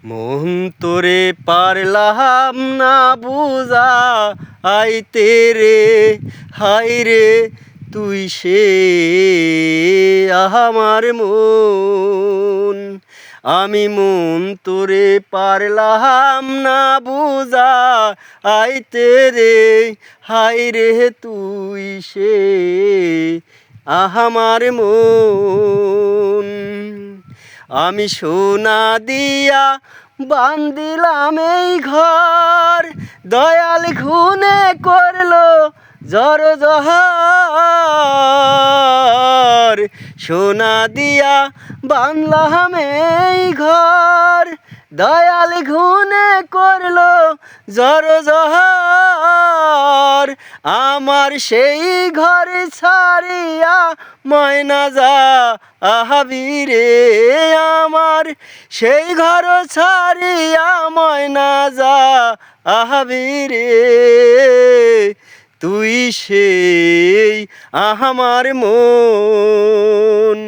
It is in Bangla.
মন তোরে পারলাম না বুঝা আইতে রে, হাই রে তুই সে আমার মন। আমি মন তোরে পারলাম না বুঝা আইতে রে, হাই রে তুই সে আমার মন। আমি সোনা দিয়া বান্দিলাম এই ঘর, দয়াল খুনে করলো জর জহর। সোনা দিয়া বানলাম এই ঘর, দয়াল খুনে করলো জর জহর। আমার সেই ঘর ছাড়িয়া ময়না যা আহাবি রে, আমার সেই ঘর ছাড়িয়া ময়না যা আহাবি রে। তুই সেই আমার মন।